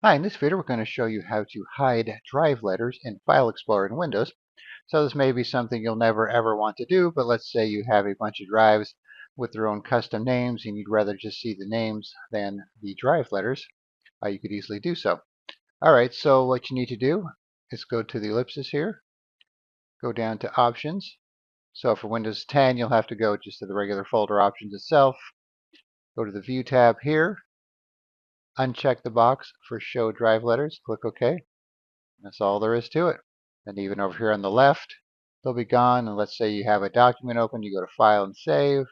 Hi, in this video we're going to show you how to hide drive letters in File Explorer in Windows. So this may be something you'll never ever want to do, but let's say you have a bunch of drives with their own custom names and you'd rather just see the names than the drive letters. You could easily do so. Alright, so what you need to do is go to the ellipsis here, go down to Options. So for Windows 10 you'll have to go just to the regular folder Options itself, go to the View tab here, uncheck the box for Show Drive Letters, click OK. That's all there is to it. And even over here on the left, they'll be gone. And let's say you have a document open, you go to File and Save.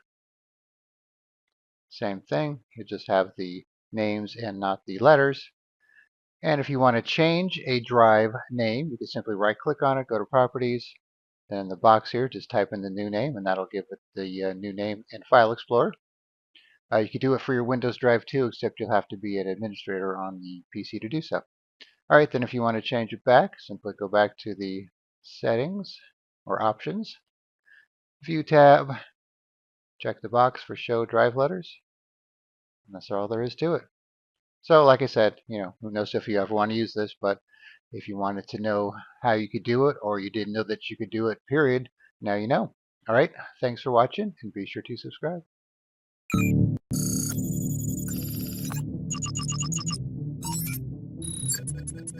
Same thing. You just have the names and not the letters. And if you want to change a drive name, you can simply right-click on it, go to Properties. Then in the box here, just type in the new name, and that'll give it the new name in File Explorer. You can do it for your Windows drive too, except you'll have to be an administrator on the PC to do so. Alright, then if you want to change it back, simply go back to the Settings or Options, View tab, check the box for Show Drive Letters, and that's all there is to it. So like I said, who knows if you ever want to use this, but if you wanted to know how you could do it or you didn't know that you could do it, period, now you know. Alright, thanks for watching and be sure to subscribe.